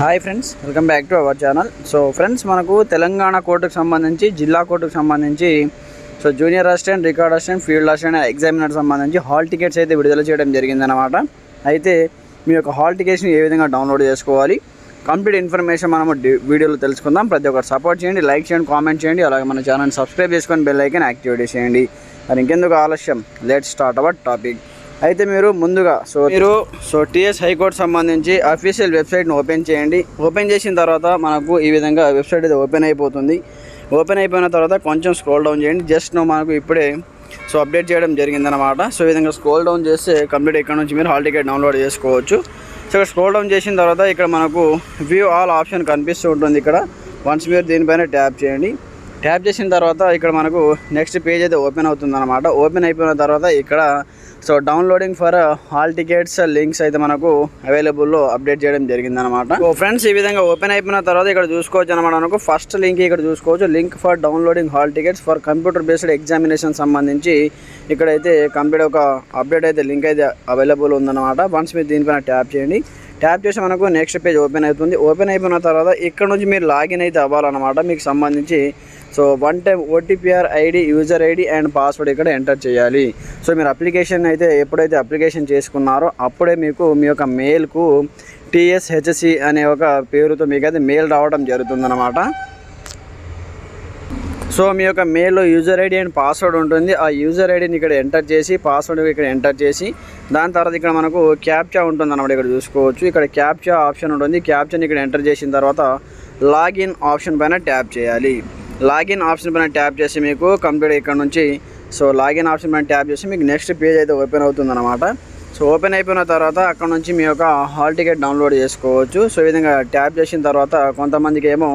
Hi friends, welcome back to our channel. So friends, మనకు తెలంగాణ కోర్టుకు సంబంధించి జిల్లా కోర్టుకు సంబంధించి junior assistant, record assistant, field assistant examiner సంబంధించి హాల్ టికెట్స్ అయితే విడుదల చేయడం జరిగిందనమాట. అయితే మీ యొక్క హాల్ టికెట్స్ని ఏ విధంగా డౌన్లోడ్ చేసుకోవాలి, కంప్లీట్ ఇన్ఫర్మేషన్ మనము వీడియోలో తెలుసుకుందాం. ప్రతి ఒక్కరు సపోర్ట్ చేయండి, లైక్ చేయండి, కామెంట్ చేయండి, అలాగే మన ఛానల్ని సబ్స్క్రైబ్ చేసుకొని బెల్ ఐకాన్ యాక్టివేట్ చేయండి. మరి ఇంకెందుకు ఆలస్యం, లెట్స్ స్టార్ట్ అవర్ టాపిక్. అయితే మీరు ముందుగా టీఎస్ హైకోర్టు సంబంధించి అఫీషియల్ వెబ్సైట్ని ఓపెన్ చేయండి. ఓపెన్ చేసిన తర్వాత మనకు ఈ విధంగా వెబ్సైట్ అయితే ఓపెన్ అయిపోతుంది. ఓపెన్ అయిపోయిన తర్వాత కొంచెం స్క్రోల్ డౌన్ చేయండి. జస్ట్ మనకు ఇప్పుడే అప్డేట్ చేయడం జరిగిందనమాట. ఈ విధంగా స్క్రోల్ డౌన్ చేస్తే కంప్లీట్ ఇక్కడ నుంచి మీరు హాల్ టికెట్ డౌన్లోడ్ చేసుకోవచ్చు. ఇక్కడ స్క్రోల్ డౌన్ చేసిన తర్వాత ఇక్కడ మనకు వ్యూ ఆల్ ఆప్షన్ కనిపిస్తూ ఉంటుంది. ఇక్కడ వన్స్ మీరు దీనిపైన ట్యాప్ చేయండి. ట్యాప్ చేసిన తర్వాత ఇక్కడ మనకు నెక్స్ట్ పేజ్ అయితే ఓపెన్ అవుతుంది అనమాట. ఓపెన్ అయిపోయిన తర్వాత ఇక్కడ downloading for all tickets links అయితే మనకు అవైలబుల్లో అప్డేట్ చేయడం జరిగిందనమాట. ఫ్రెండ్స్, ఈ విధంగా ఓపెన్ అయిపోయిన తర్వాత ఇక్కడ చూసుకోవచ్చు అనమాట. మనకు ఫస్ట్ లింక్ ఇక్కడ చూసుకోవచ్చు, link for downloading hall tickets for computer based examination సంబంధించి ఇక్కడైతే కంప్లీట్ ఒక అప్డేట్ అయితే లింక్ అయితే అవైలబుల్ ఉందన్నమాట. వన్స్ మీరు దీనిపైన ట్యాప్ చేయండి. ట్యాప్ చేసి మనకు నెక్స్ట్ పేజ్ ఓపెన్ అవుతుంది. ఓపెన్ అయిపోయిన తర్వాత ఇక్కడ నుంచి మీరు లాగిన్ అయితే అవ్వాలన్నమాట. మీకు సంబంధించి one time OTPR ID, user ID and password ఇక్కడ ఎంటర్ చేయాలి. మీరు అప్లికేషన్ అయితే ఎప్పుడైతే అప్లికేషన్ చేసుకున్నారో అప్పుడే మీకు మీ యొక్క మెయిల్కు TSHC అనే ఒక పేరుతో మీకు అయితే మెయిల్ రావడం జరుగుతుందన్నమాట. మీ యొక్క మెయిల్లో యూజర్ ఐడి అండ్ పాస్వర్డ్ ఉంటుంది. ఆ యూజర్ ఐడిని ఇక్కడ ఎంటర్ చేసి, పాస్వర్డ్ ఇక్కడ ఎంటర్ చేసి, దాని తర్వాత ఇక్కడ మనకు క్యాప్చా ఉంటుంది అన్నమాట. ఇక్కడ చూసుకోవచ్చు, ఇక్కడ క్యాప్చా ఆప్షన్ ఉంటుంది. క్యాప్చాని ఇక్కడ ఎంటర్ చేసిన తర్వాత లాగిన్ ఆప్షన్ పైన ట్యాప్ చేయాలి. లాగిన్ ఆప్షన్ పైన ట్యాప్ చేసి మీకు కంప్లీట్ ఇక్కడ నుంచి లాగిన్ ఆప్షన్ పైన ట్యాప్ చేసి మీకు నెక్స్ట్ పేజ్ అయితే ఓపెన్ అవుతుంది అనమాట. ఓపెన్ అయిపోయిన తర్వాత అక్కడ నుంచి మీ యొక్క హాల్ టికెట్ డౌన్లోడ్ చేసుకోవచ్చు. ఈ విధంగా ట్యాప్ చేసిన తర్వాత కొంతమందికి ఏమో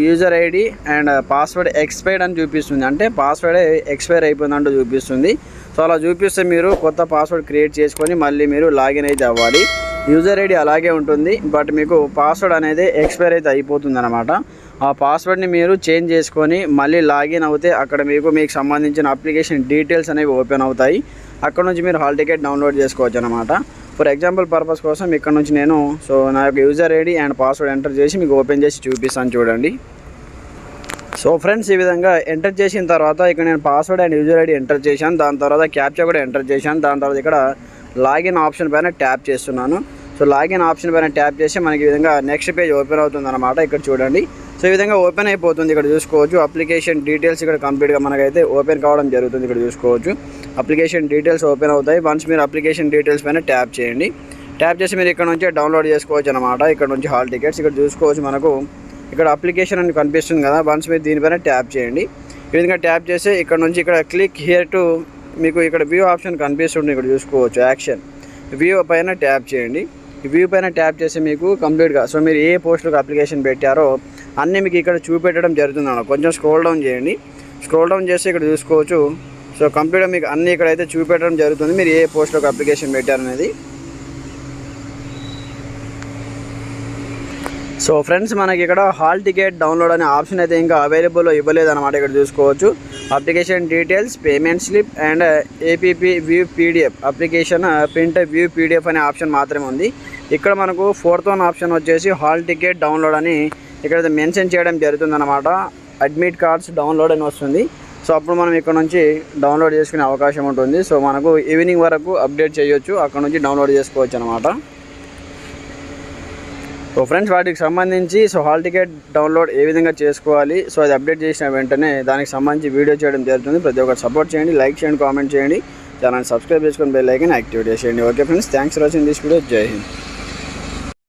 user ID and password expired అని చూపిస్తుంది, అంటే పాస్వర్డ్ ఎక్స్పైర్ అయిపోయిందంటూ చూపిస్తుంది. అలా చూపిస్తే మీరు కొత్త పాస్వర్డ్ క్రియేట్ చేసుకొని మళ్ళీ మీరు లాగిన్ అయితే అవ్వాలి. యూజర్ ఐడి అలాగే ఉంటుంది, బట్ మీకు పాస్వర్డ్ అనేది ఎక్స్పైర్ అయితే అయిపోతుంది అనమాట. ఆ పాస్వర్డ్ని మీరు చేంజ్ చేసుకొని మళ్ళీ లాగిన్ అవుతే అక్కడ మీకు సంబంధించిన అప్లికేషన్ డీటెయిల్స్ అనేవి ఓపెన్ అవుతాయి. అక్కడ నుంచి మీరు హాల్ టికెట్ డౌన్లోడ్ చేసుకోవచ్చు అనమాట. ఫర్ ఎగ్జాంపుల్ పర్పస్ కోసం ఇక్కడ నుంచి నేను నా యొక్క user ID and password enter చేసి మీకు ఓపెన్ చేసి చూపిస్తాను, చూడండి. ఫ్రెండ్స్, ఈ విధంగా ఎంటర్ చేసిన తర్వాత ఇక్కడ నేను password and user ID enter చేశాను. దాని తర్వాత క్యాప్చా కూడా ఎంటర్ చేశాను. దాని తర్వాత ఇక్కడ లాగిన్ ఆప్షన్ పైన ట్యాప్ చేస్తున్నాను. లాగిన్ ఆప్షన్ పైన ట్యాప్ చేసి మనకి ఈ విధంగా నెక్స్ట్ పేజ్ ఓపెన్ అవుతుంది అనమాట. ఇక్కడ చూడండి, ఈ విధంగా ఓపెన్ అయిపోతుంది. ఇక్కడ చూసుకోవచ్చు అప్లికేషన్ డీటెయిల్స్ ఇక్కడ కంప్లీట్గా మనకైతే ఓపెన్ కావడం జరుగుతుంది. ఇక్కడ చూసుకోవచ్చు అప్లికేషన్ డీటెయిల్స్ ఓపెన్ అవుతాయి. వన్స్ మీరు అప్లికేషన్ డీటెయిల్స్ పైన ట్యాప్ చేయండి. ట్యాప్ చేసి మీరు ఇక్కడ నుంచి డౌన్లోడ్ చేసుకోవచ్చు అనమాట. ఇక్కడ నుంచి హాల్ టికెట్స్ ఇక్కడ చూసుకోవచ్చు, మనకు ఇక్కడ అప్లికేషన్ అని కనిపిస్తుంది కదా. వన్స్ మీరు దీనిపైన ట్యాప్ చేయండి. ఈ విధంగా ట్యాప్ చేసి ఇక్కడ నుంచి ఇక్కడ క్లిక్ హియర్ టు మీకు ఇక్కడ వ్యూ ఆప్షన్ కనిపిస్తుంది. ఇక్కడ చూసుకోవచ్చు యాక్షన్ వ్యూ పైన ట్యాప్ చేయండి. వ్యూ పైన ట్యాప్ చేసి మీకు కంప్లీట్గా మీరు ఏ పోస్టులకు అప్లికేషన్ పెట్టారో అన్నీ మీకు ఇక్కడ చూపెట్టడం జరుగుతుంది అన్న. కొంచెం స్క్రోల్ డౌన్ చేయండి. స్క్రోల్ డౌన్ చేసి ఇక్కడ చూసుకోవచ్చు కంప్లీట్గా మీకు అన్నీ ఇక్కడైతే చూపెట్టడం జరుగుతుంది, మీరు ఏ పోస్టులకు అప్లికేషన్ పెట్టారనేది. ఫ్రెండ్స్, మనకి ఇక్కడ హాల్ టికెట్ డౌన్లోడ్ అనే ఆప్షన్ అయితే ఇంకా అవైలబుల్లో ఇవ్వలేదు అనమాట. ఇక్కడ చూసుకోవచ్చు application details, payment slip and APP view PDF, application print view PDF అనే ఆప్షన్ మాత్రమే ఉంది. ఇక్కడ మనకు 4th వన్ ఆప్షన్ వచ్చేసి హాల్ టికెట్ డౌన్లోడ్ అని ఇక్కడ మెన్షన్ చేయడం జరుగుతుంది అనమాట. అడ్మిట్ కార్డ్స్ డౌన్లోడ్ అని వస్తుంది. అప్పుడు మనం ఇక్కడ నుంచి డౌన్లోడ్ చేసుకునే అవకాశం ఉంటుంది. మనకు ఈవినింగ్ వరకు అప్డేట్ చేయొచ్చు, అక్కడ నుంచి డౌన్లోడ్ చేసుకోవచ్చు అనమాట. ఫ్రెండ్స్, వాటికి సంబంధించి హాల్ టికెట్ డౌన్లోడ్ ఏ విధంగా చేసుకోవాలి, అది అప్డేట్ చేసిన వెంటనే దానికి సంబంధించి వీడియో చేయడం జరుగుతుంది. ప్రతి ఒక్కరు సపోర్ట్ చేయండి, లైక్ చేయండి, కామెంట్ చేయండి, ఛానల్ సబ్స్క్రైబ్ చేసుకొని బెల్ ఐకాన్ యాక్టివేట్ చేయండి. Okay friends, thanks for watching this video. జై హింద్.